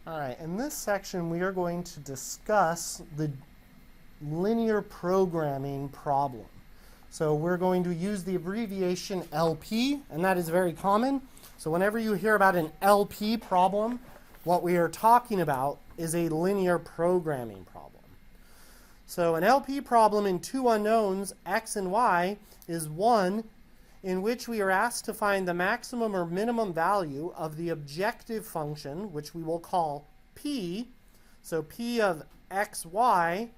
All right, in this section we are going to discuss the linear programming problem. So we're going to use the abbreviation LP, and that is very common. So whenever you hear about an LP problem, what we are talking about is a linear programming problem. So an LP problem in two unknowns, x and y, is one in which we are asked to find the maximum or minimum value of the objective function, which we will call p. So p of xy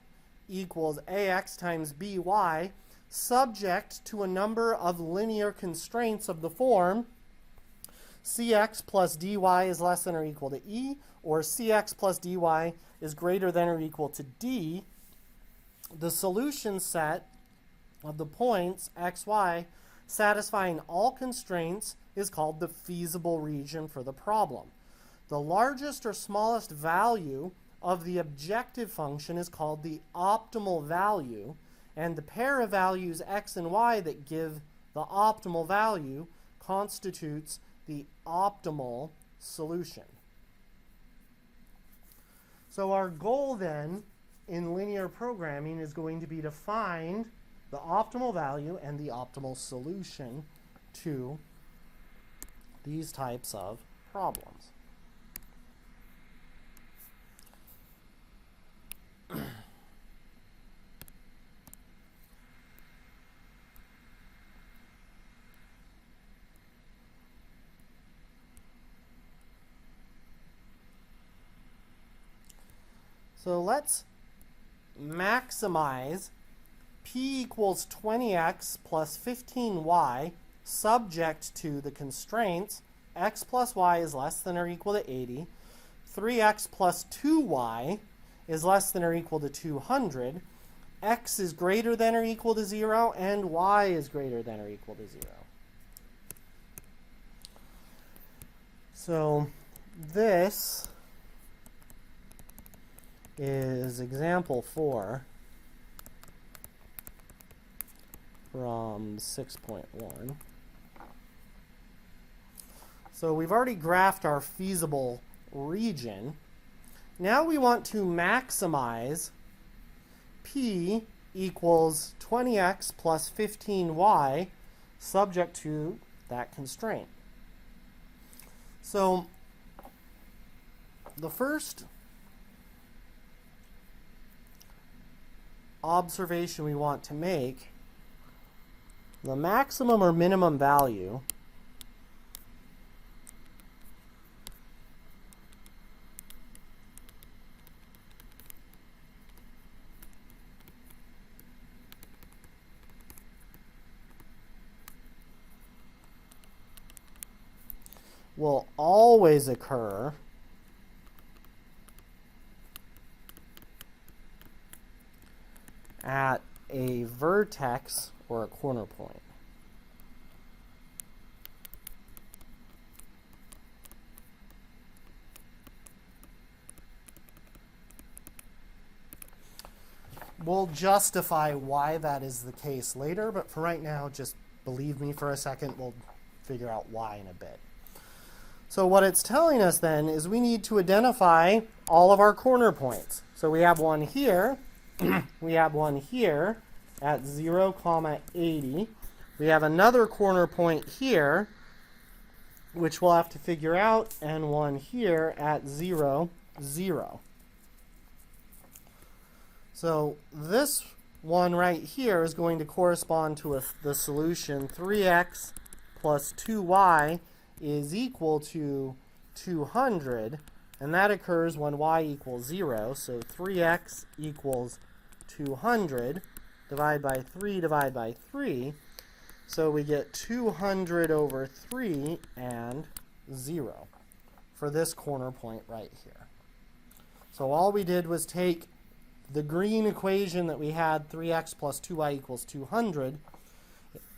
equals ax times by, subject to a number of linear constraints of the form cx plus dy is less than or equal to e, or cx plus dy is greater than or equal to d. The solution set of the points xy satisfying all constraints is called the feasible region for the problem. The largest or smallest value of the objective function is called the optimal value, and the pair of values x and y that give the optimal value constitutes the optimal solution. So our goal then in linear programming is going to be to find the optimal value and the optimal solution to these types of problems. So let's maximize p equals 20x plus 15y subject to the constraints x plus y is less than or equal to 80, 3x plus 2y is less than or equal to 200, x is greater than or equal to 0, and y is greater than or equal to 0. So this is example 4 from 6.1. So we've already graphed our feasible region. Now we want to maximize p equals 20x plus 15y subject to that constraint. So the first observation we want to make, the maximum or minimum value will always occur at a vertex or a corner point. We'll justify why that is the case later, but for right now, just believe me for a second. We'll figure out why in a bit. So what it's telling us then is we need to identify all of our corner points. So we have one here. We have one here at 0, 80. We have another corner point here, which we'll have to figure out, and one here at 0, 0. So this one right here is going to correspond to the solution 3x plus 2y is equal to 200, and that occurs when y equals 0. So 3x equals 200, divide by 3, divide by 3. So we get 200 over 3 and 0 for this corner point right here. So all we did was take the green equation that we had, 3x plus 2y equals 200,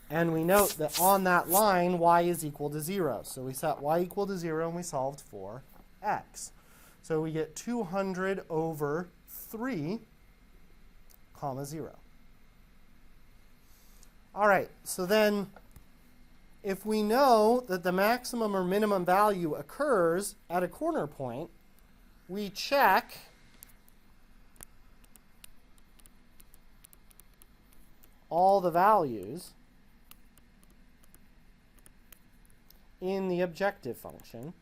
and we note that on that line, y is equal to 0. So we set y equal to 0 and we solved for x. So we get 200 over 3, 0. All right, so then if we know that the maximum or minimum value occurs at a corner point, we check all the values in the objective function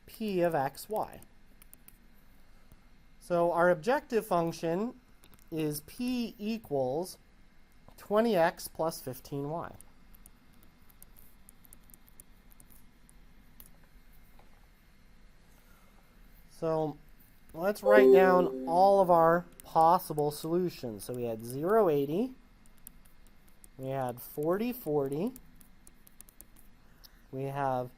p of x, y. So our objective function is p equals 20x plus 15y. So let's write down all of our possible solutions. So we had 0, 80. We had 40, 40. We have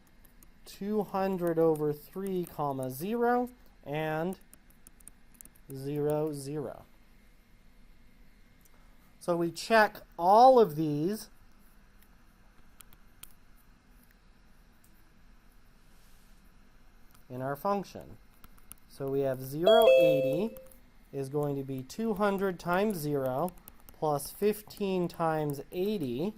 200 over 3 comma 0 and 0, 0. So we check all of these in our function. So we have 0, 80 is going to be 200 times 0 plus 15 times 80.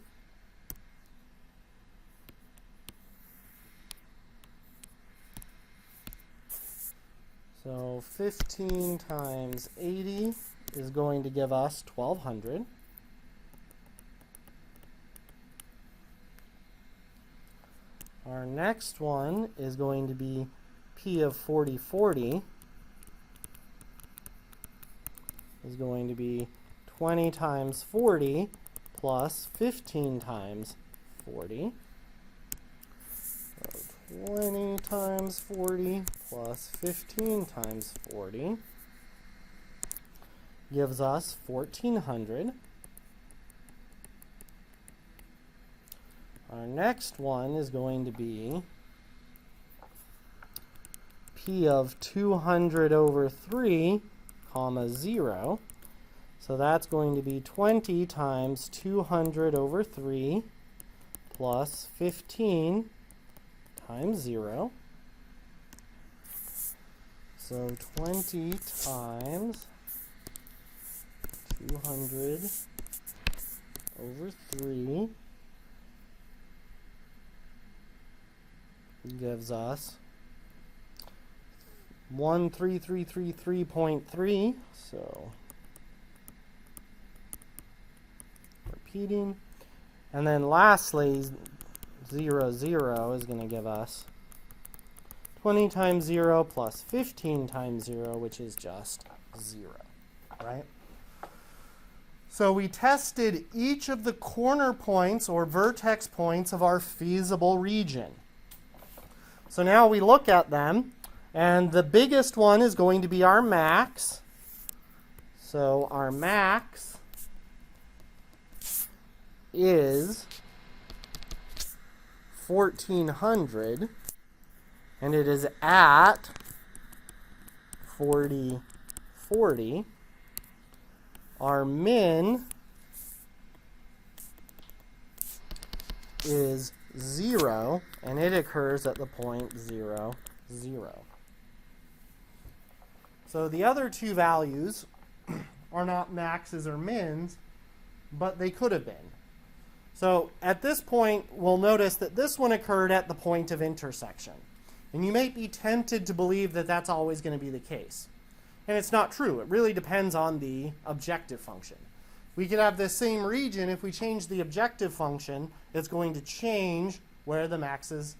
So 15 times 80 is going to give us 1200. Our next one is going to be P of 40, 40 is going to be 20 times 40 plus 15 times 40. So 20 times 40 plus 15 times 40 gives us 1400. Our next one is going to be P of 200 over 3, comma 0. So that's going to be 20 times 200 over 3 plus 15 times 0. So 20 times 200 over 3 gives us 13333.3. So repeating. And then lastly, 0, 0 is going to give us 20 times 0 plus 15 times 0, which is just 0, right? So we tested each of the corner points or vertex points of our feasible region. So now we look at them, and the biggest one is going to be our max. So our max is 1400, and it is at 40, 40. Our min is 0, and it occurs at the point 0, 0. So the other two values are not maxes or mins, but they could have been. So at this point, we'll notice that this one occurred at the point of intersection. And you may be tempted to believe that that's always going to be the case. And it's not true. It really depends on the objective function. We could have this same region. If we change the objective function, it's going to change where the maxes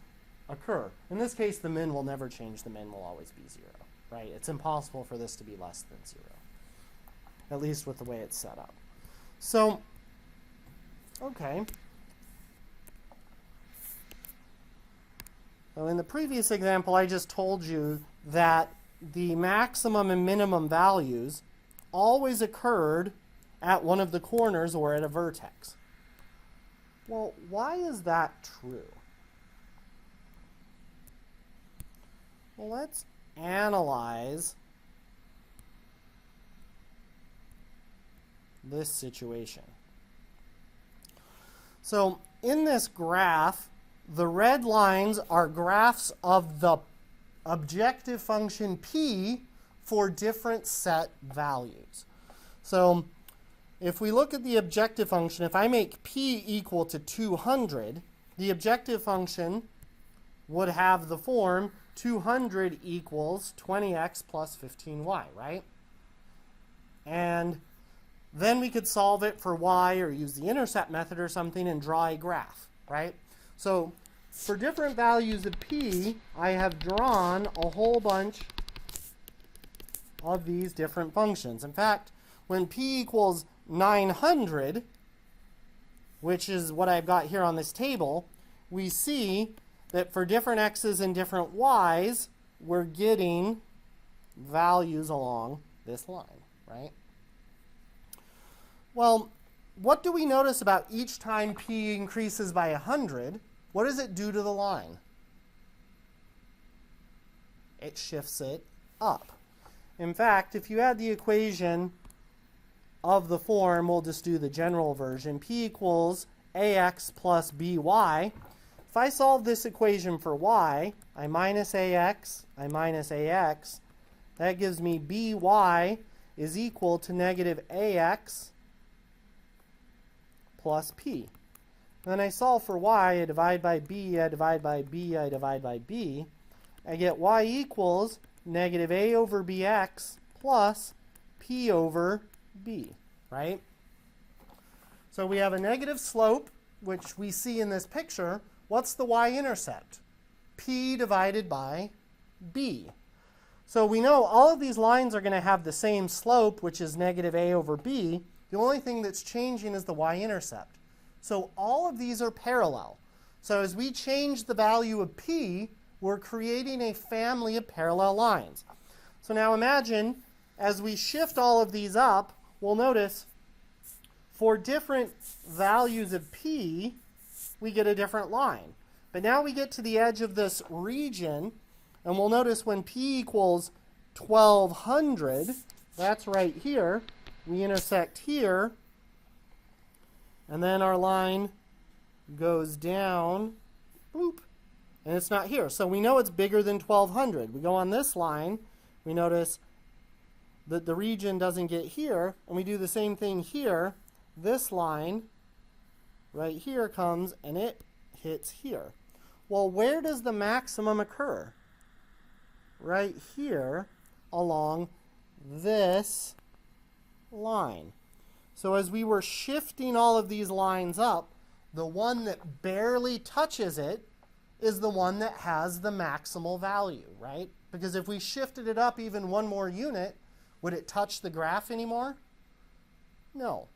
occur. In this case, the min will never change. The min will always be 0, right? It's impossible for this to be less than 0, at least with the way it's set up. So, okay. So in the previous example, I just told you that the maximum and minimum values always occurred at one of the corners or at a vertex. Well, why is that true? Well, let's analyze this situation. So in this graph, the red lines are graphs of the objective function p for different set values. So if we look at the objective function, if I make p equal to 200, the objective function would have the form 200 equals 20x plus 15y, right? And then we could solve it for y or use the intercept method or something and draw a graph, right? So for different values of p, I have drawn a whole bunch of these different functions. In fact, when p equals 900, which is what I've got here on this table, we see that for different x's and different y's, we're getting values along this line, right? Well, what do we notice about each time p increases by 100? What does it do to the line? It shifts it up. In fact, if you add the equation of the form, we'll just do the general version, p equals ax plus by. If I solve this equation for y, I minus ax, that gives me by is equal to negative ax plus p. Then I solve for y, I divide by b, I divide by b, I divide by b. I get y equals negative a over bx plus p over b, right? So we have a negative slope, which we see in this picture. What's the y-intercept? P divided by b. So we know all of these lines are going to have the same slope, which is negative a over b. The only thing that's changing is the y-intercept. So all of these are parallel. So as we change the value of p, we're creating a family of parallel lines. So now imagine, as we shift all of these up, we'll notice for different values of p, we get a different line. But now we get to the edge of this region, and we'll notice when p equals 1200, that's right here, we intersect here, and then our line goes down, boop, and it's not here. So we know it's bigger than 1200. We go on this line, we notice that the region doesn't get here, and we do the same thing here. This line right here comes, and it hits here. Well, where does the maximum occur? Right here along this line. So as we were shifting all of these lines up, the one that barely touches it is the one that has the maximal value, right? Because if we shifted it up even one more unit, would it touch the graph anymore? No.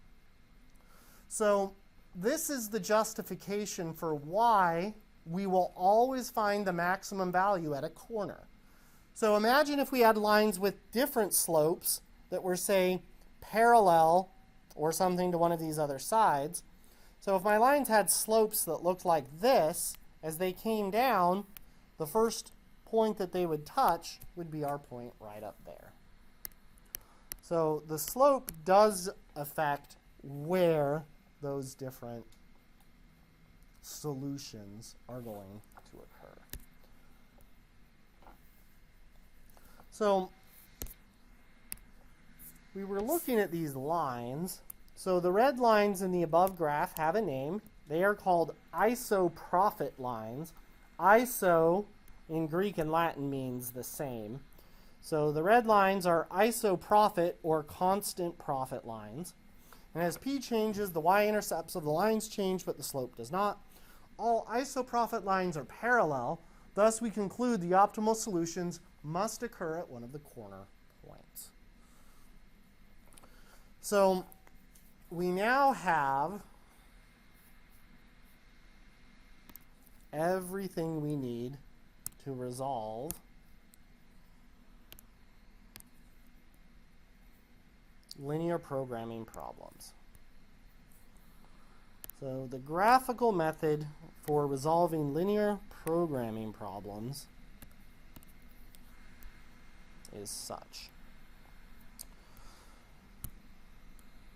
So this is the justification for why we will always find the maximum value at a corner. So imagine if we had lines with different slopes that were, say, parallel or something to one of these other sides. So if my lines had slopes that looked like this, as they came down, the first point that they would touch would be our point right up there. So the slope does affect where those different solutions are going to occur. So we were looking at these lines. So the red lines in the above graph have a name. They are called isoprofit lines. Iso in Greek and Latin means the same. So the red lines are isoprofit or constant profit lines. And as p changes, the y-intercepts of the lines change, but the slope does not. All isoprofit lines are parallel. Thus, we conclude the optimal solutions must occur at one of the corner points. So we now have everything we need to resolve linear programming problems. So the graphical method for resolving linear programming problems is such.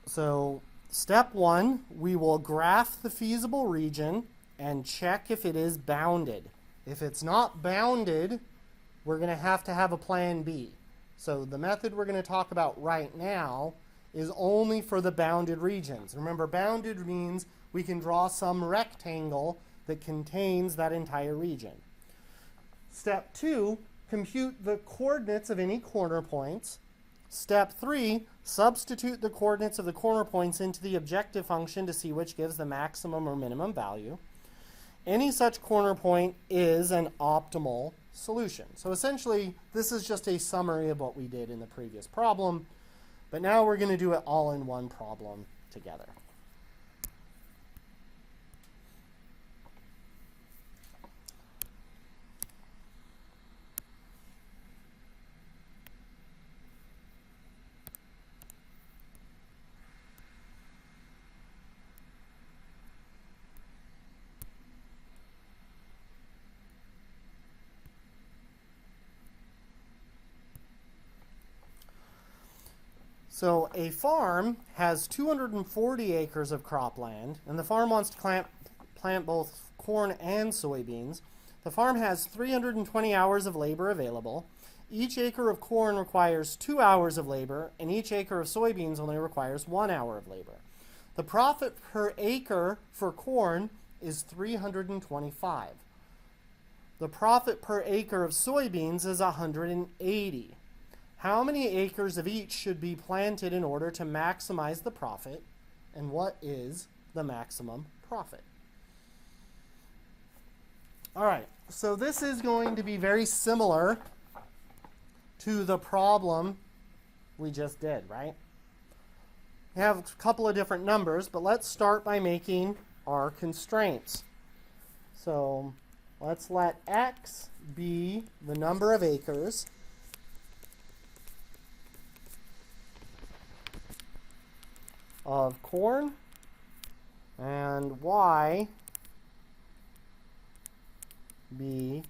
So step one, we will graph the feasible region and check if it is bounded. If it's not bounded, we're going to have a plan B. So the method we're going to talk about right now is only for the bounded regions. Remember, bounded means we can draw some rectangle that contains that entire region. Step 2, compute the coordinates of any corner points. Step 3, substitute the coordinates of the corner points into the objective function to see which gives the maximum or minimum value. Any such corner point is an optimal solution. So essentially, this is just a summary of what we did in the previous problem, but now we're going to do it all in one problem together. So a farm has 240 acres of cropland, and the farm wants to plant both corn and soybeans. The farm has 320 hours of labor available. Each acre of corn requires 2 hours of labor, and each acre of soybeans only requires 1 hour of labor. The profit per acre for corn is 325. The profit per acre of soybeans is 180. How many acres of each should be planted in order to maximize the profit? And what is the maximum profit? All right, so this is going to be very similar to the problem we just did, right? We have a couple of different numbers, but let's start by making our constraints. So let's let x be the number of acres of corn, and y be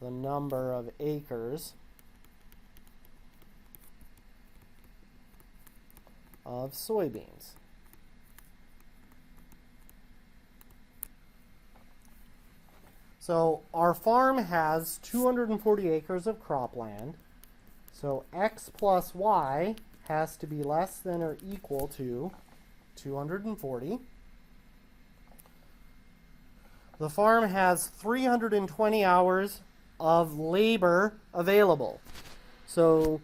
the number of acres of soybeans. So our farm has 240 acres of cropland, so x plus y has to be less than or equal to 240. The farm has 320 hours of labor available. So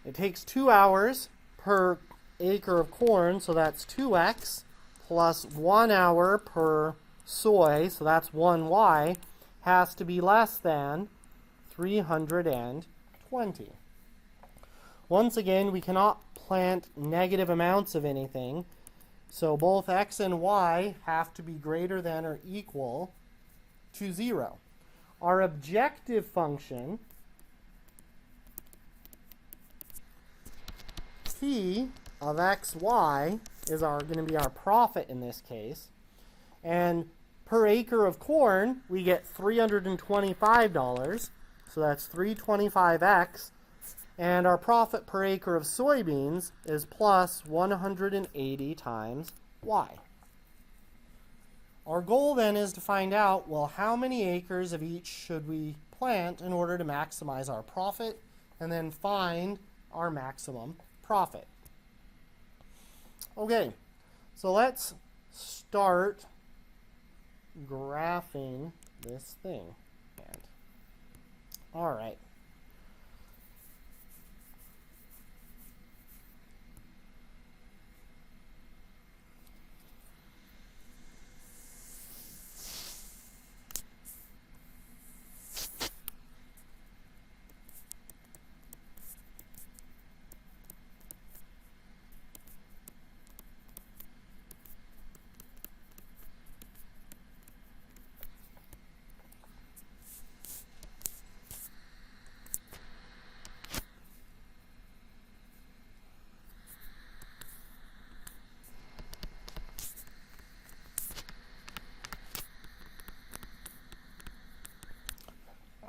it takes 2 hours per acre of corn, so that's 2x, plus 1 hour per soy, so that's 1y, has to be less than 320. Once again, we cannot plant negative amounts of anything, so both x and y have to be greater than or equal to 0. Our objective function, t of xy, is going to be our profit in this case. And per acre of corn, we get $325, so that's 325x. And our profit per acre of soybeans is plus 180 times y. Our goal then is to find out, well, how many acres of each should we plant in order to maximize our profit, and then find our maximum profit. Okay, so let's start graphing this thing. All right.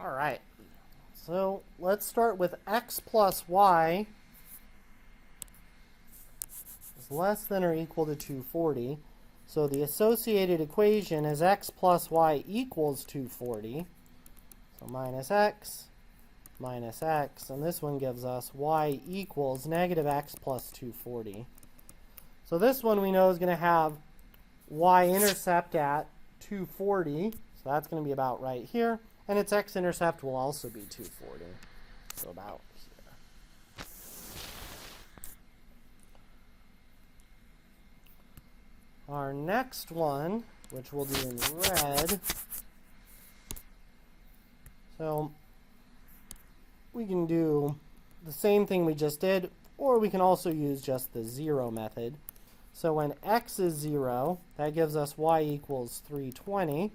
All right, so let's start with x plus y is less than or equal to 240. So the associated equation is x plus y equals 240. So minus x minus x, and this one gives us y equals negative x plus 240. So this one we know is going to have y-intercept at 240, so that's going to be about right here, and its x-intercept will also be 240, so about here. Our next one, which we'll do in red, so we can do the same thing we just did, or we can also use just the 0 method. So when x is 0, that gives us y equals 320. So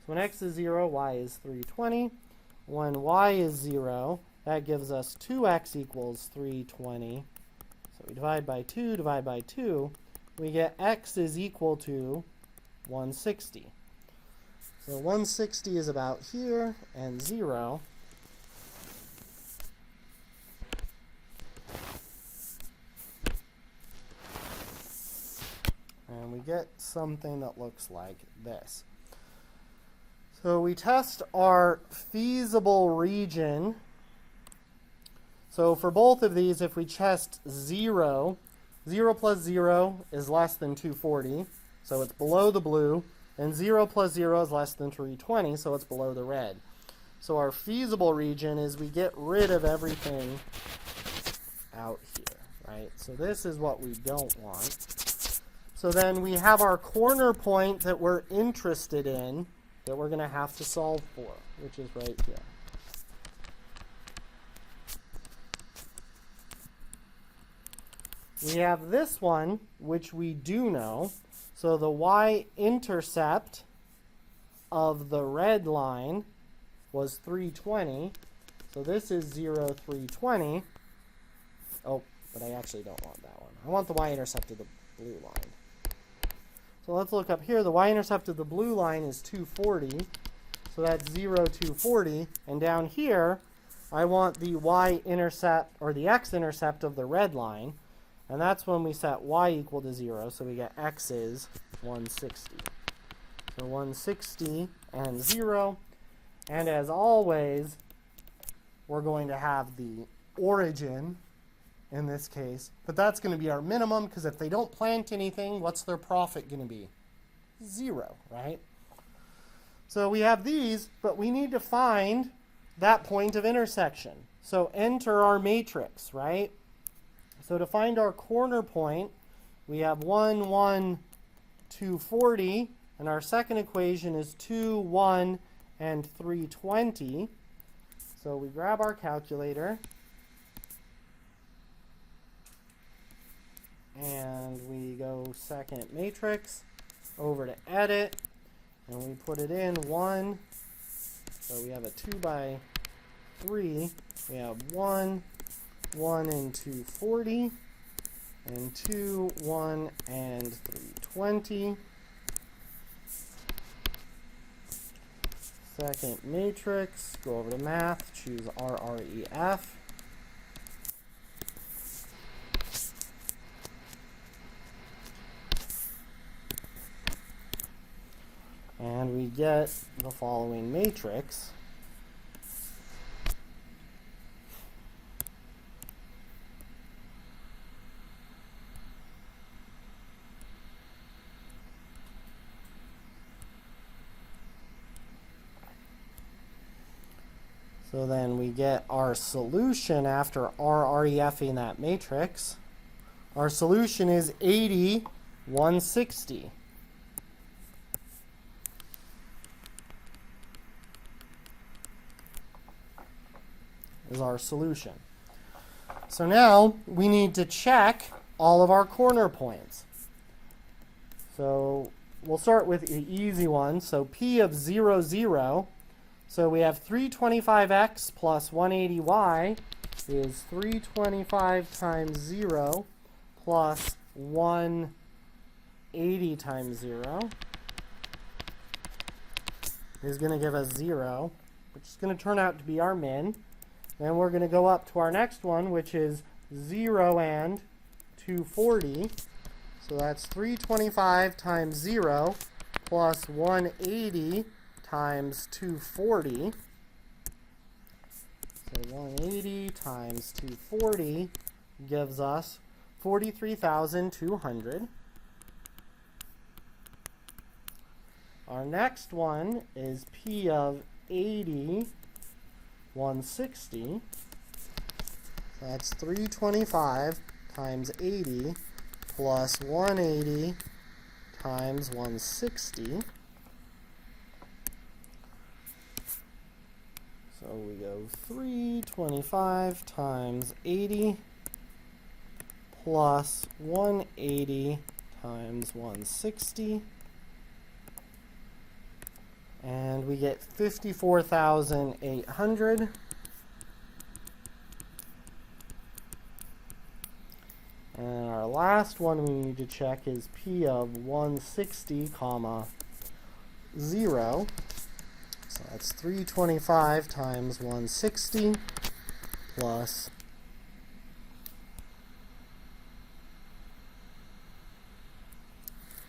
when x is 0, y is 320. When y is 0, that gives us 2x equals 320. So we divide by 2, we get x is equal to 160. So 160 is about here, and 0. And we get something that looks like this. So we test our feasible region. So for both of these, if we test 0, 0 plus 0 is less than 240, so it's below the blue, and 0 plus 0 is less than 320, so it's below the red. So our feasible region is we get rid of everything out here, right? So this is what we don't want. So then we have our corner point that we're interested in that we're going to have to solve for, which is right here. We have this one, which we do know. So the y-intercept of the red line was 320. So this is 0, 320. Oh, but I actually don't want that one. I want the y-intercept of the blue line. So let's look up here. The y-intercept of the blue line is 240. So that's 0, 240. And down here, I want the y-intercept, or the x-intercept of the red line. And that's when we set y equal to 0. So we get x is 160. So 160 and 0. And as always, we're going to have the origin in this case, but that's going to be our minimum, because if they don't plant anything, what's their profit going to be? 0, right? So we have these, but we need to find that point of intersection. So enter our matrix, right? So to find our corner point, we have 1, 1, 240, and our second equation is 2, 1, and 320. So we grab our calculator, and we go second matrix, over to edit, and we put it in 1. So we have a 2 by 3. We have 1, 1, and 240, and 2, 1, and 320. Second matrix, go over to math, choose RREF. And we get the following matrix. So then we get our solution after RREFing that matrix. Our solution is 80, 160. Is our solution. So now we need to check all of our corner points. So we'll start with the easy one. So P of 0, 0. So we have 325x plus 180y is 325 times 0 plus 180 times 0 is going to give us 0, which is going to turn out to be our min. Then we're going to go up to our next one, which is 0 and 240. So that's 325 times 0 plus 180 times 240. So 180 times 240 gives us 43,200. Our next one is P of 80, 160. So that's 325 times 80 plus 180 times 160. So we go 325 times 80 plus 180 times 160. And we get 54,800. And our last one we need to check is P of 160, comma 0. So that's 325 times 160 plus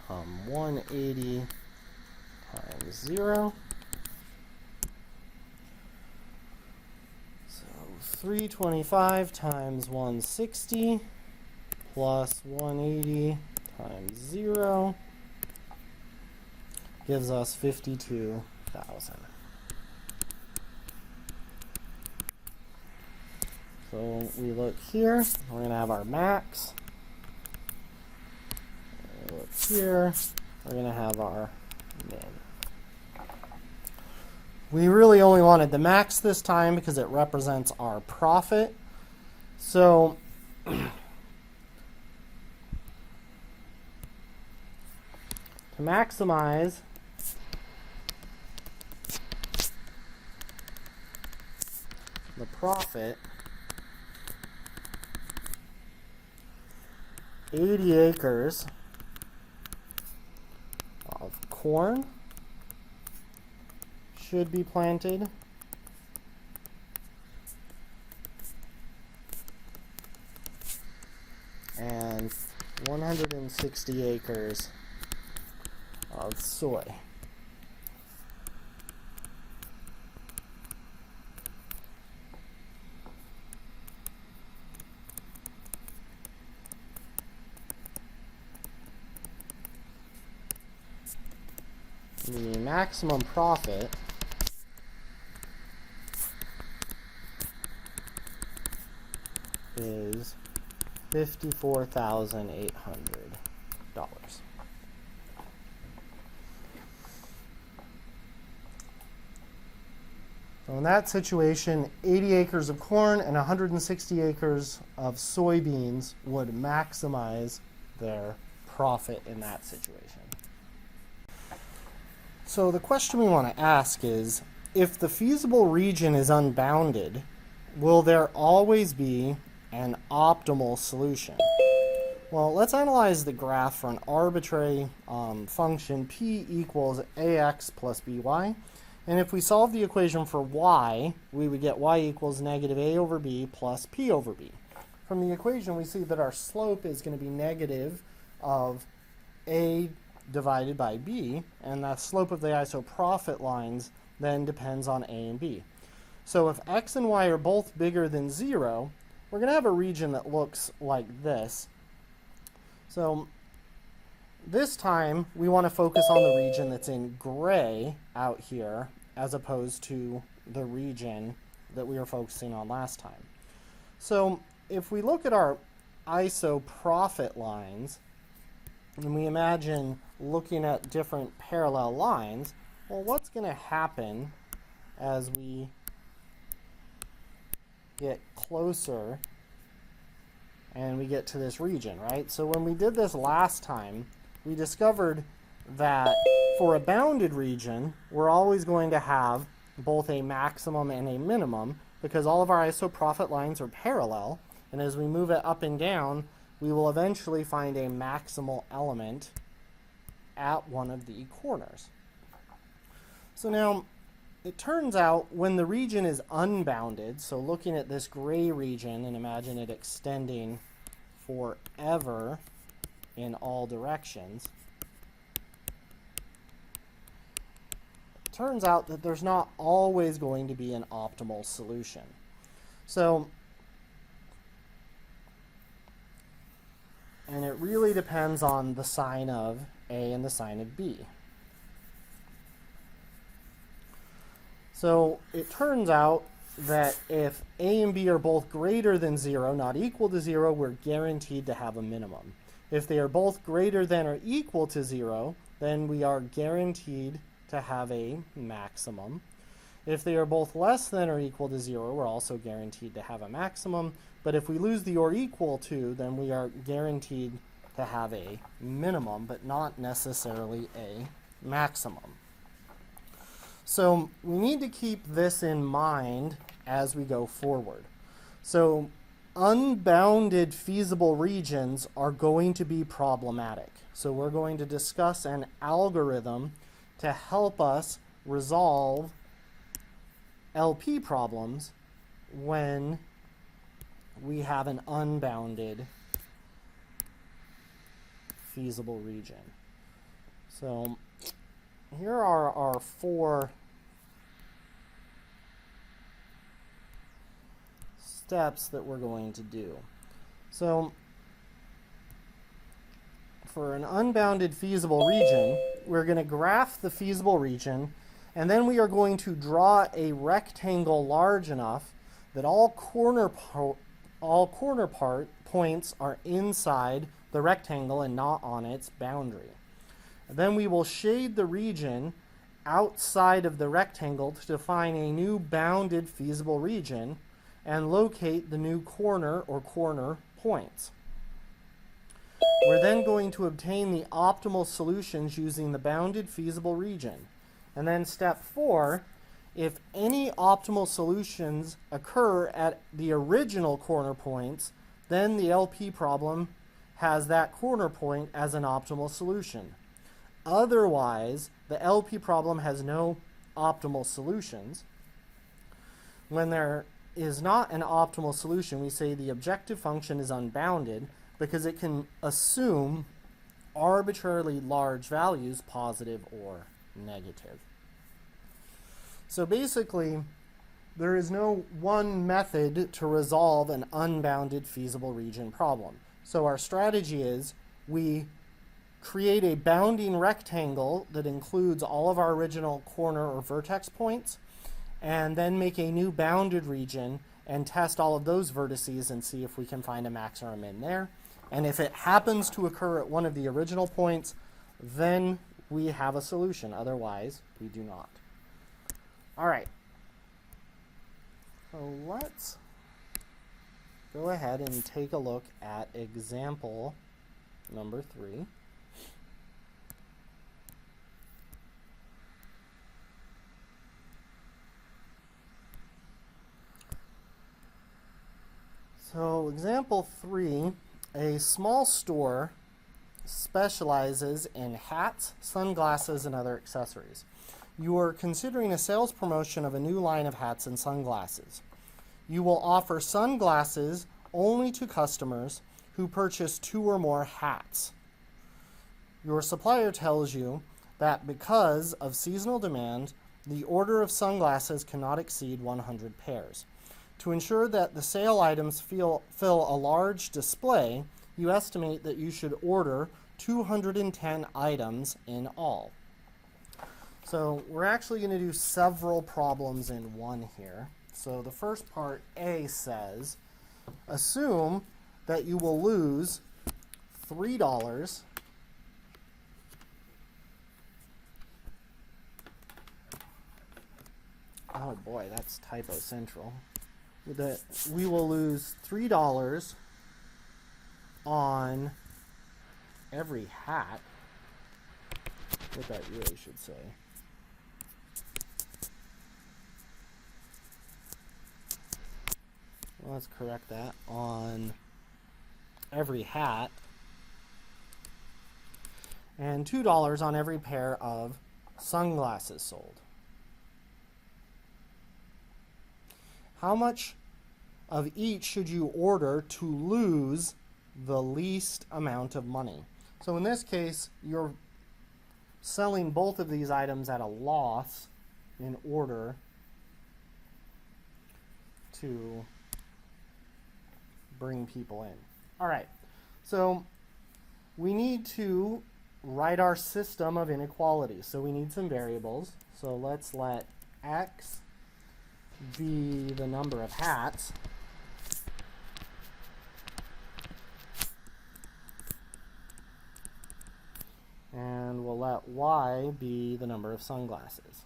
180 times 0. So 325 times 160 plus 180 times 0 gives us 52,000. So we look here, we're going to have our max. We look here, we're going to have our min. We really only wanted the max this time because it represents our profit. So to maximize the profit, 80 acres of corn should be planted. And 160 acres of soy. The maximum profit is $54,800. So in that situation, 80 acres of corn and 160 acres of soybeans would maximize their profit in that situation. So the question we want to ask is, if the feasible region is unbounded, will there always be an optimal solution? Well, let's analyze the graph for an arbitrary function p equals ax plus by. And if we solve the equation for y, we would get y equals negative a over b plus p over b. From the equation, we see that our slope is going to be negative of a divided by b, and the slope of the isoprofit lines then depends on a and b. So if x and y are both bigger than 0, we're going to have a region that looks like this. So this time we want to focus on the region that's in gray out here as opposed to the region that we were focusing on last time. So if we look at our isoprofit lines and we imagine looking at different parallel lines, well, what's going to happen as we get closer and we get to this region, right? So when we did this last time, we discovered that for a bounded region, we're always going to have both a maximum and a minimum because all of our isoprofit lines are parallel, and as we move it up and down, we will eventually find a maximal element at one of the corners. So now, it turns out when the region is unbounded, so looking at this gray region and imagine it extending forever in all directions, it turns out that there's not always going to be an optimal solution. So, and it really depends on the sign of A and the sign of B. So it turns out that if A and B are both greater than 0, not equal to 0, we're guaranteed to have a minimum. If they are both greater than or equal to 0, then we are guaranteed to have a maximum. If they are both less than or equal to 0, we're also guaranteed to have a maximum. But if we lose the or equal to, then we are guaranteed to have a minimum, but not necessarily a maximum. So we need to keep this in mind as we go forward. So unbounded feasible regions are going to be problematic. So we're going to discuss an algorithm to help us resolve LP problems when we have an unbounded feasible region. So here are our 4 steps that we're going to do. So for an unbounded feasible region, we're going to graph the feasible region, and then we are going to draw a rectangle large enough that all corner points are inside the rectangle and not on its boundary. And then we will shade the region outside of the rectangle to define a new bounded feasible region and locate the new corner or corner points. We're then going to obtain the optimal solutions using the bounded feasible region. And then step 4, if any optimal solutions occur at the original corner points, then the LP problem has that corner point as an optimal solution. Otherwise, the LP problem has no optimal solutions. When there is not an optimal solution, we say the objective function is unbounded because it can assume arbitrarily large values, positive or negative. So basically, there is no one method to resolve an unbounded feasible region problem. So our strategy is we create a bounding rectangle that includes all of our original corner or vertex points, and then make a new bounded region and test all of those vertices and see if we can find a max or a min there. And if it happens to occur at one of the original points, then we have a solution. Otherwise, we do not. All right. So let's go ahead and take a look at example number 3. So example 3, a small store specializes in hats, sunglasses, and other accessories. You are considering a sales promotion of a new line of hats and sunglasses. You will offer sunglasses only to customers who purchase 2 or more hats. Your supplier tells you that because of seasonal demand, the order of sunglasses cannot exceed 100 pairs. To ensure that the sale items fill a large display, you estimate that you should order 210 items in all. So we're actually going to do several problems in one here. So the first part, A, says, assume that you will lose $3 oh boy, that's typo central. That we will lose $3 on every hat. What that really should say. Well, let's correct that. On every hat. And $2 on every pair of sunglasses sold. How much of each should you order to lose the least amount of money? So in this case, you're selling both of these items at a loss in order to bring people in. All right, so we need to write our system of inequalities. So we need some variables. So let's let x be the number of hats. And we'll let y be the number of sunglasses.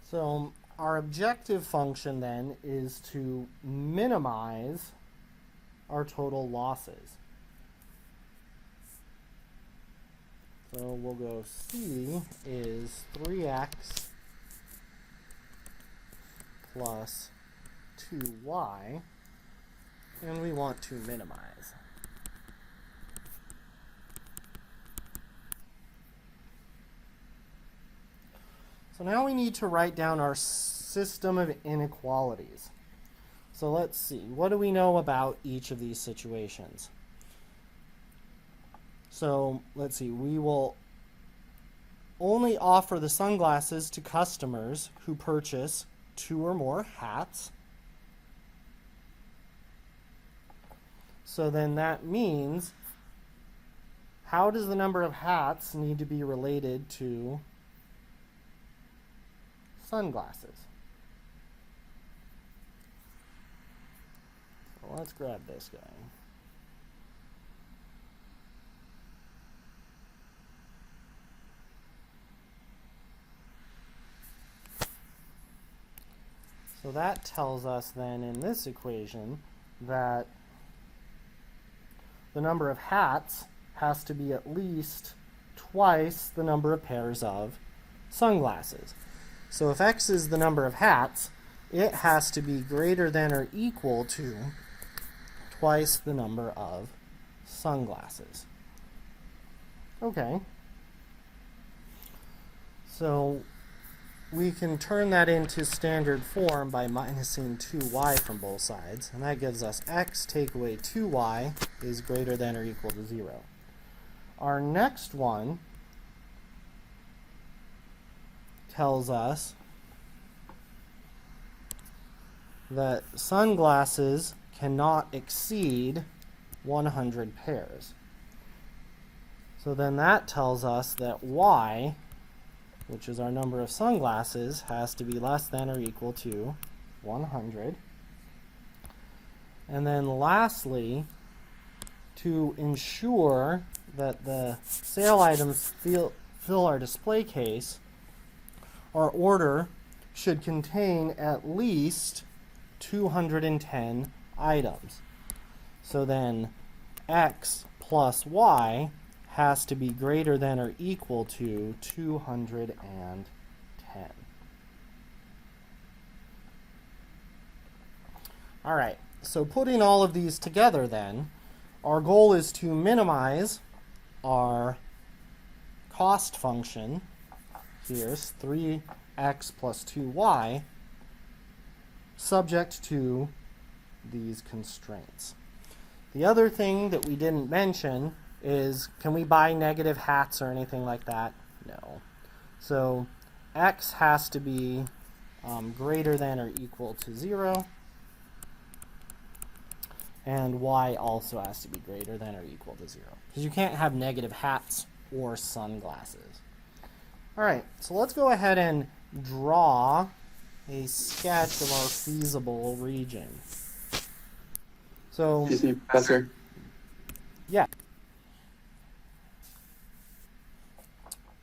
So our objective function then is to minimize our total losses. So we'll go C is 3x plus 2y, and we want to minimize. So now we need to write down our system of inequalities. So let's see, what do we know about each of these situations? So let's see, we will only offer the sunglasses to customers who purchase 2 or more hats. So then that means, how does the number of hats need to be related to sunglasses? So let's grab this guy. So that tells us then in this equation that the number of hats has to be at least twice the number of pairs of sunglasses. So if x is the number of hats, it has to be greater than or equal to twice the number of sunglasses. Okay. So we can turn that into standard form by minusing 2y from both sides, and that gives us x take away 2y is greater than or equal to 0. Our next one tells us that sunglasses cannot exceed 100 pairs. So then that tells us that y, which is our number of sunglasses, has to be less than or equal to 100. And then lastly, to ensure that the sale items fill our display case, our order should contain at least 210 items. So then x plus y has to be greater than or equal to 210. All right, so putting all of these together then, our goal is to minimize our cost function. Here's 3x plus 2y, subject to these constraints. The other thing that we didn't mention is, can we buy negative hats or anything like that? No. So x has to be greater than or equal to 0, and y also has to be greater than or equal to 0, because you can't have negative hats or sunglasses. All right, so let's go ahead and draw a sketch of our feasible region. So, excuse me, Professor. Yeah.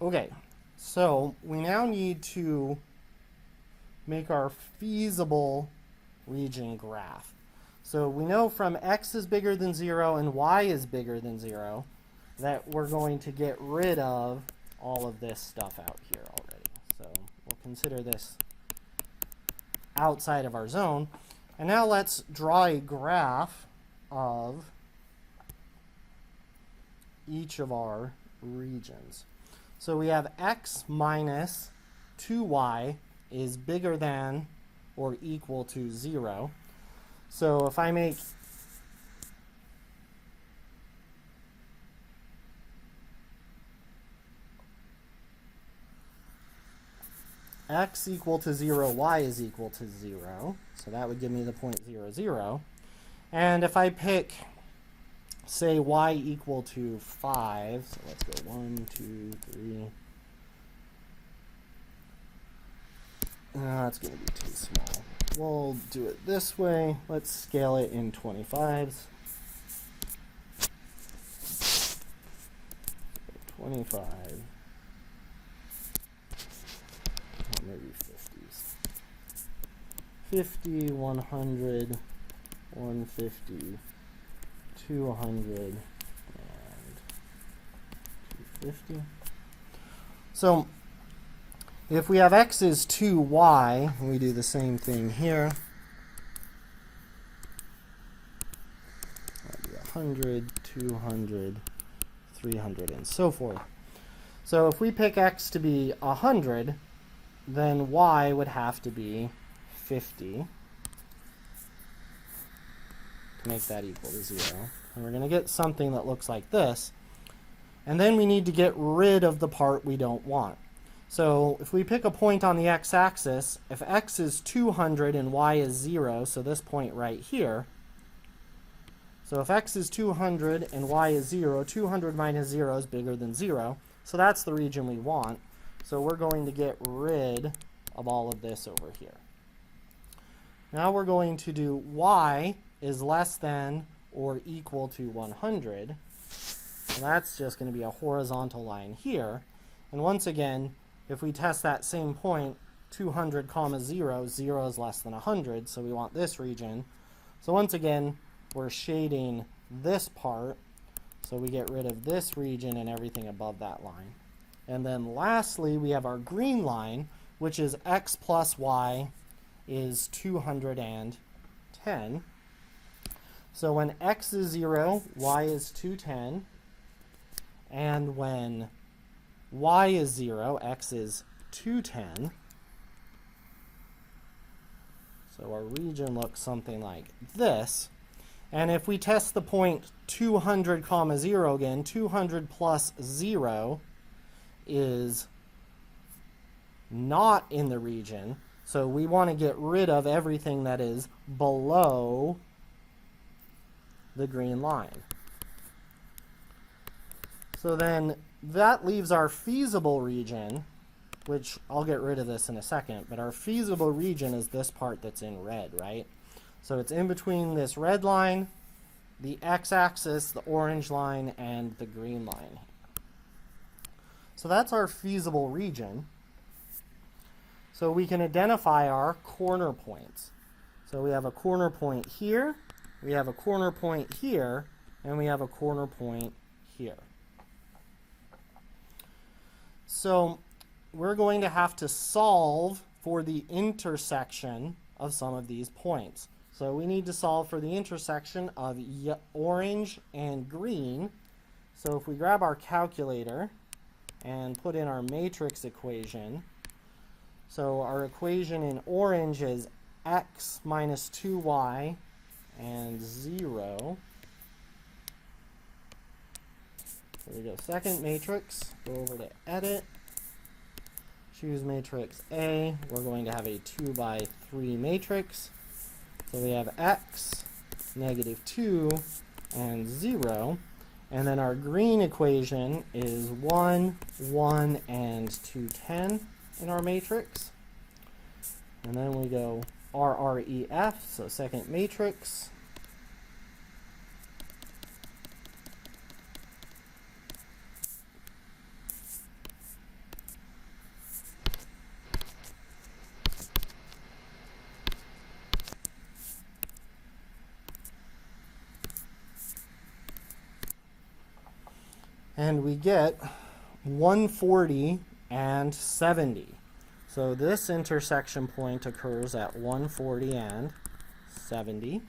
Okay, so we now need to make our feasible region graph. So we know from x is bigger than 0 and y is bigger than 0 that we're going to get rid of all of this stuff out here already. So we'll consider this outside of our zone. And now let's draw a graph of each of our regions. So we have x minus 2y is bigger than or equal to 0. So if I make x equal to 0, y is equal to 0, so that would give me the point 0, 0. And if I pick, say, y equal to 5, so let's go 1, 2, 3. That's going to be too small. We'll do it this way. Let's scale it in 25s. 25. Oh, maybe 50s. 50, 100, 150, 200, and 250. So if we have x is 2y, we do the same thing here. That'd be 100, 200, 300, and so forth. So if we pick x to be 100, then y would have to be 50 to make that equal to 0. And we're going to get something that looks like this. And then we need to get rid of the part we don't want. So if we pick a point on the x-axis, if x is 200 and y is 0, so this point right here, so if x is 200 and y is 0, 200 minus 0 is bigger than 0. So that's the region we want. So we're going to get rid of all of this over here. Now we're going to do y is less than or equal to 100. And that's just going to be a horizontal line here. And once again, if we test that same point, 200 comma 0, 0 is less than 100, so we want this region. So once again, we're shading this part, so we get rid of this region and everything above that line. And then lastly, we have our green line, which is x plus y is 210. So when x is 0, y is 210. And when y is 0, x is 210. So our region looks something like this. And if we test the point 200 comma 0 again, 200 plus 0 is not in the region. So we want to get rid of everything that is below the green line. So then that leaves our feasible region, which I'll get rid of this in a second, but our feasible region is this part that's in red, right? So it's in between this red line, the x-axis, the orange line, and the green line. So that's our feasible region. So we can identify our corner points. So we have a corner point here, we have a corner point here, and we have a corner point here. So we're going to have to solve for the intersection of some of these points. So we need to solve for the intersection of orange and green. So if we grab our calculator and put in our matrix equation, so our equation in orange is x minus 2y and 0. There we go. Second matrix. Go over to edit. Choose matrix A. We're going to have a 2 by 3 matrix. So we have x, negative 2, and 0. And then our green equation is 1, 1, and 210 in our matrix. And then we go RREF, so second matrix. And we get 140 and 70. So this intersection point occurs at 140 and 70.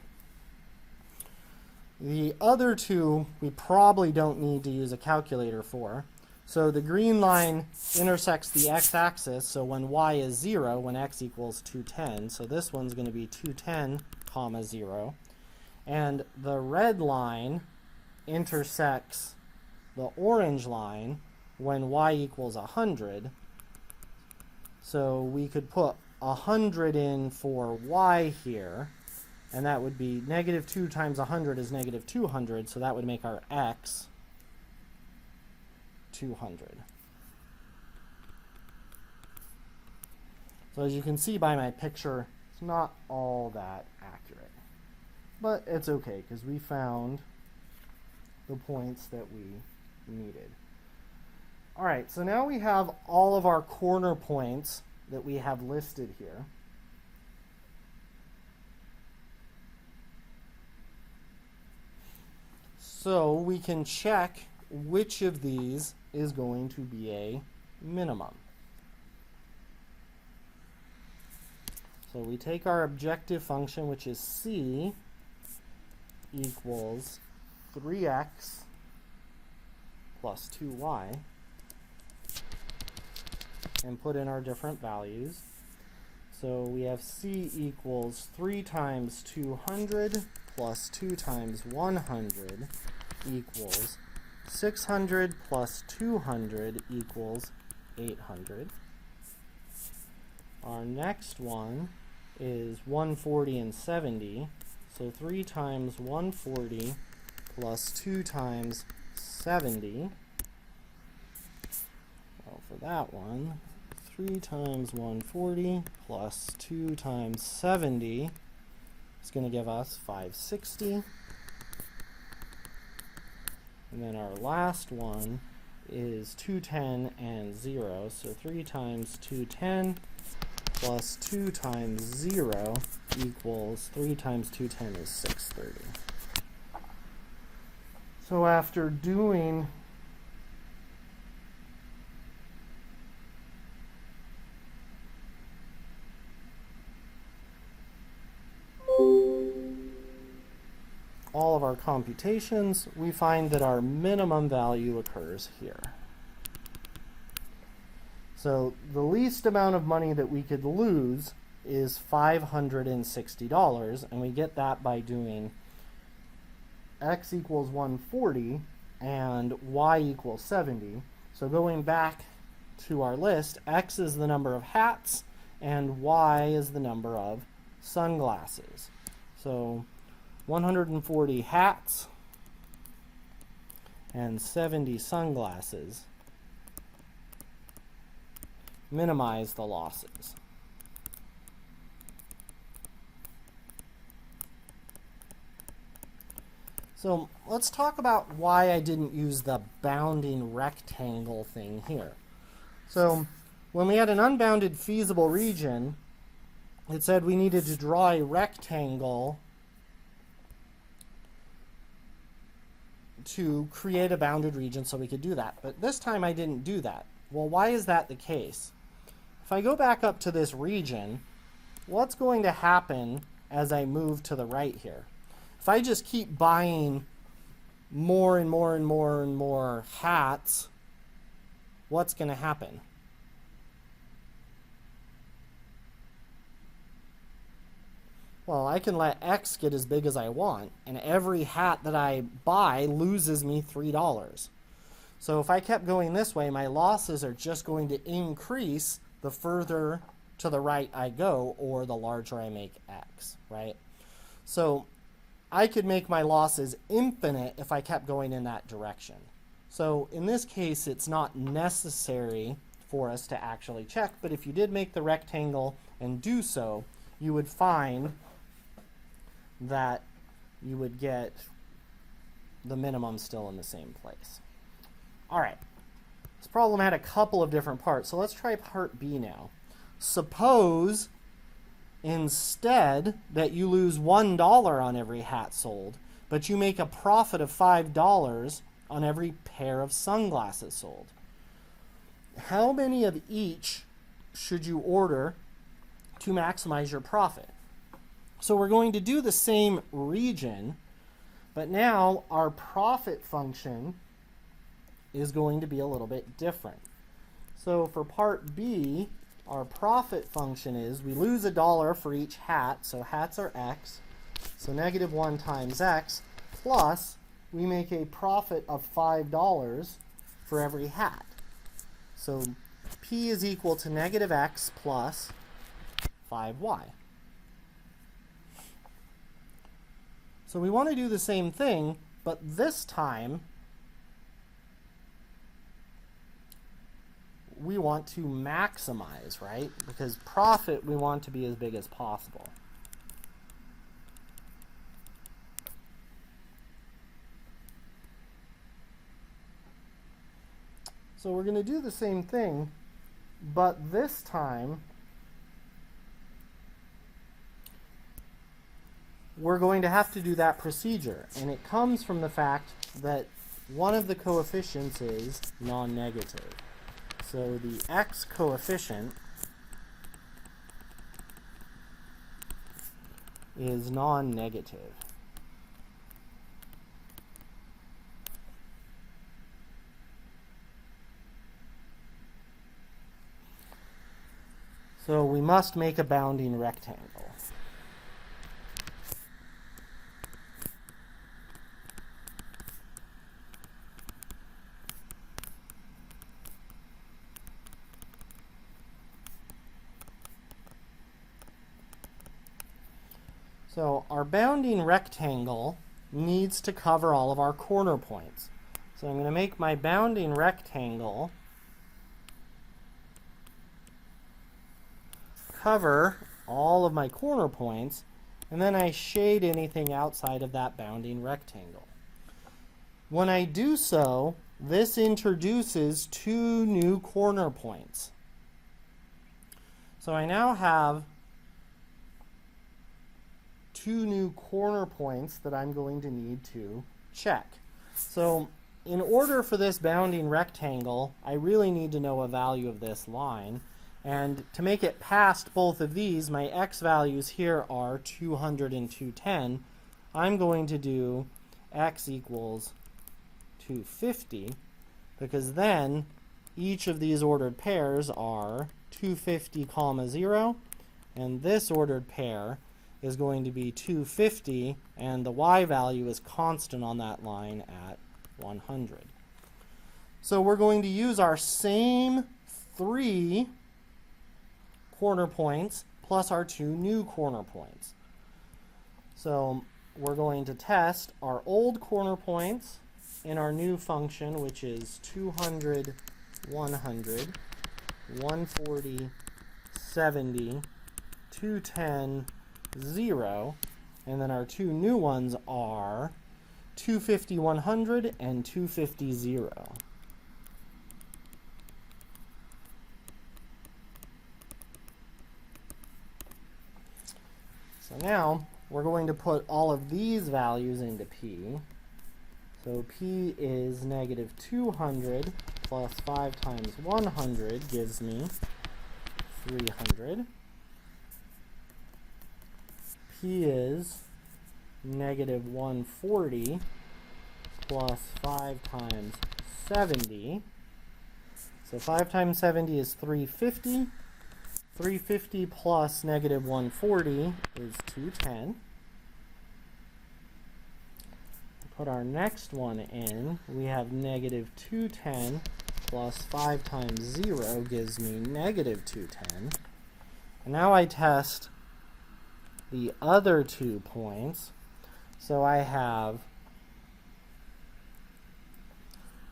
The other two we probably don't need to use a calculator for. So the green line intersects the x-axis, so when y is 0, when x equals 210, so this one's going to be 210, comma 0. And the red line intersects the orange line when y equals 100. So we could put 100 in for y here, and that would be negative 2 times 100 is negative 200, so that would make our x 200. So as you can see by my picture, it's not all that accurate. But it's okay, because we found the points that we needed. All right, so now we have all of our corner points that we have listed here. So we can check which of these is going to be a minimum. So we take our objective function, which is c equals 3x plus 2y, and put in our different values. So we have c equals 3 times 200 plus 2 times 100 equals 600 plus 200 equals 800. Our next one is 140 and 70. So 3 times 140 plus 2 times 70. Well, for that one, 3 times 140 plus 2 times 70 is going to give us 560. And then our last one is 210 and 0. So 3 times 210 plus 2 times 0 equals 3 times 210 is 630. So after doing all of our computations, we find that our minimum value occurs here. So the least amount of money that we could lose is $560, and we get that by doing x equals 140 and y equals 70. So going back to our list, x is the number of hats and y is the number of sunglasses. So 140 hats and 70 sunglasses minimize the losses. So let's talk about why I didn't use the bounding rectangle thing here. So when we had an unbounded feasible region, it said we needed to draw a rectangle to create a bounded region so we could do that. But this time I didn't do that. Well, why is that the case? If I go back up to this region, what's going to happen as I move to the right here? If I just keep buying more and more and more and more hats, what's going to happen? Well, I can let X get as big as I want, and every hat that I buy loses me $3. So if I kept going this way, my losses are just going to increase the further to the right I go, or the larger I make X, right? So I could make my losses infinite if I kept going in that direction. So in this case, it's not necessary for us to actually check, but if you did make the rectangle and do so, you would find that you would get the minimum still in the same place. All right, this problem had a couple of different parts, so let's try part B now. Suppose instead that you lose $1 on every hat sold, but you make a profit of $5 on every pair of sunglasses sold. How many of each should you order to maximize your profit? So we're going to do the same region, but now our profit function is going to be a little bit different. So for part B, our profit function is we lose $1 for each hat, so hats are x, so -1 times x, plus we make a profit of $5 for every hat. So P is equal to -x plus 5y. So we want to do the same thing, but this time we want to maximize, right? Because profit we want to be as big as possible. So we're going to do the same thing, but this time we're going to have to do that procedure. And it comes from the fact that one of the coefficients is non-negative. So the x coefficient is non-negative. So we must make a bounding rectangle. So our bounding rectangle needs to cover all of our corner points. So I'm going to make my bounding rectangle cover all of my corner points, and then I shade anything outside of that bounding rectangle. When I do so, this introduces 2 new corner points. So I now have 2 new corner points that I'm going to need to check. So in order for this bounding rectangle, I really need to know a value of this line. And to make it past both of these, my x values here are 200 and 210. I'm going to do x equals 250, because then each of these ordered pairs are 250, 0, and this ordered pair is going to be 250, and the y value is constant on that line at 100. So we're going to use our same 3 corner points plus our 2 new corner points. So we're going to test our old corner points in our new function, which is 200, 100, 140, 70, 210, 0, and then our 2 new ones are 250, 100, and 250, 0. So now we're going to put all of these values into P. So P is -200 plus 5 times 100 gives me 300. P is -140 plus 5 times 70. So 5 times 70 is 350. 350 plus -140 is 210. Put our next one in. We have -210 plus 5 times 0 gives me -210. And now I test the other 2 points. So I have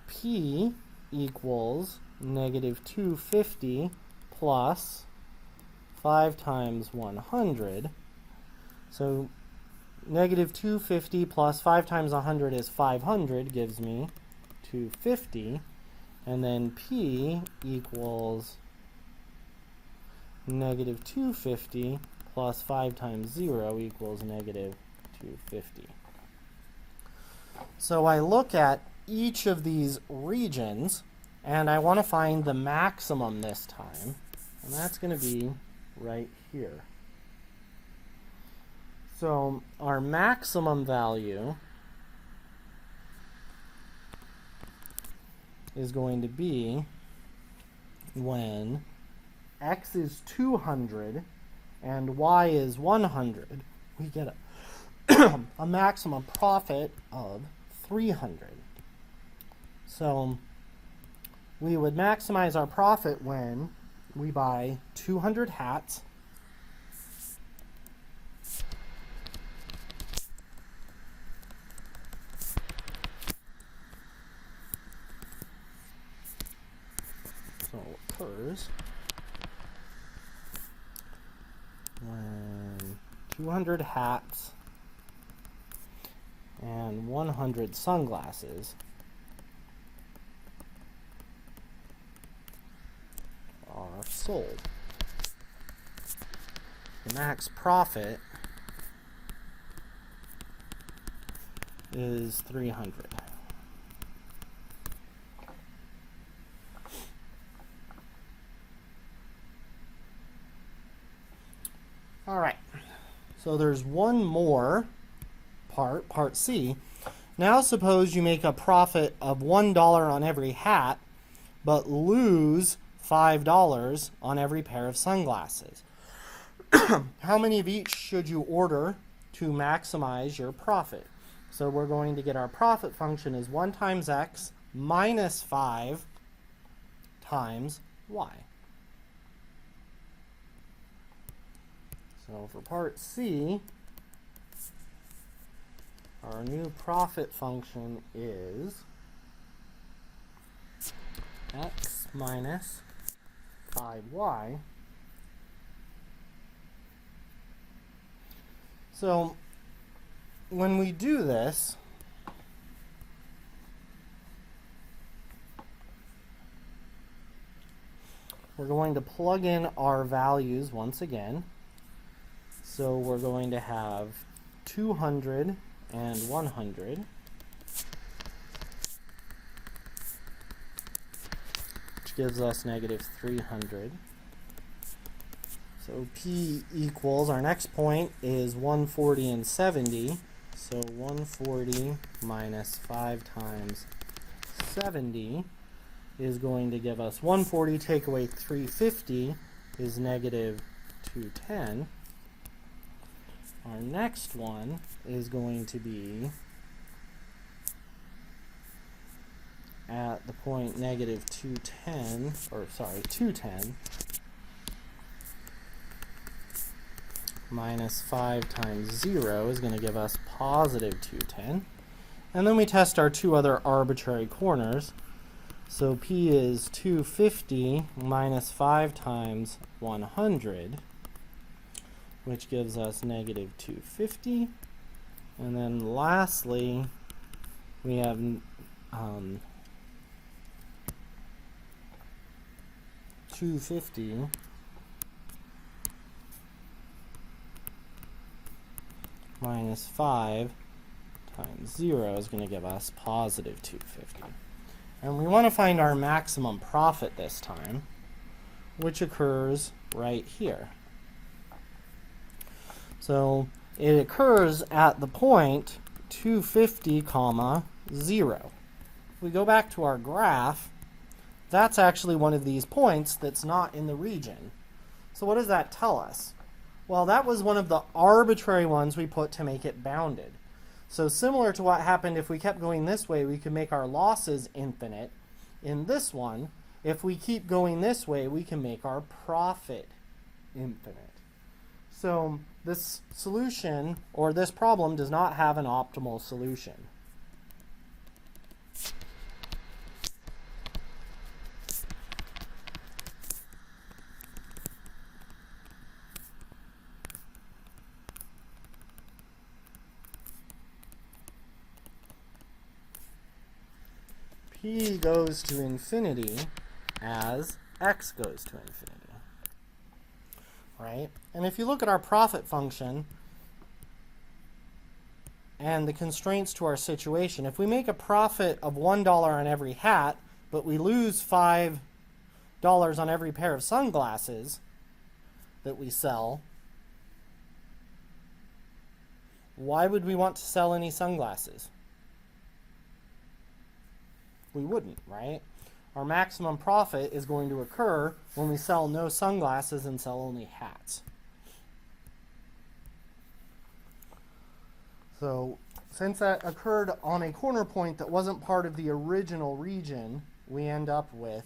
P equals -250 plus 5 times 100. So -250 plus 5 times 100 is 500, gives me 250. And then P equals -250 plus 5 times 0 equals -250. So I look at each of these regions, and I want to find the maximum this time. And that's going to be right here. So our maximum value is going to be when x is 200 and y is 100, we get a maximum profit of 300. So we would maximize our profit when we buy 200 hats occurs when 200 hats and 100 sunglasses are sold. The max profit is 300. All right, so there's one more part C. Now suppose you make a profit of $1 on every hat, but lose $5 on every pair of sunglasses. How many of each should you order to maximize your profit? So we're going to get our profit function is 1 times x minus 5 times y. So for part C, our new profit function is x minus 5y. So when we do this, we're going to plug in our values once again. So we're going to have 200 and 100. Which gives us negative 300. So P equals, our next point is 140 and 70. So 140 minus 5 times 70 is going to give us 140, take away 350 is negative 210. Our next one is going to be at the point negative 210 minus 5 times 0 is going to give us positive 210. And then we test our two other arbitrary corners. So P is 250 minus 5 times 100, which gives us negative 250. And then lastly, we have 250 minus 5 times 0 is going to give us positive 250. And we want to find our maximum profit this time, which occurs right here. So it occurs at the point 250, 0. If we go back to our graph, that's actually one of these points that's not in the region. So what does that tell us? Well, that was one of the arbitrary ones we put to make it bounded. So similar to what happened if we kept going this way, we could make our losses infinite. In this one, if we keep going this way, we can make our profit infinite. So this solution, or this problem, does not have an optimal solution. P goes to infinity as x goes to infinity. Right? And if you look at our profit function and the constraints to our situation, if we make a profit of $1 on every hat, but we lose $5 on every pair of sunglasses that we sell, why would we want to sell any sunglasses? We wouldn't, right? Our maximum profit is going to occur when we sell no sunglasses and sell only hats. So since that occurred on a corner point that wasn't part of the original region, we end up with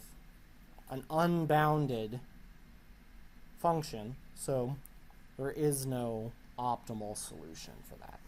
an unbounded function. So there is no optimal solution for that.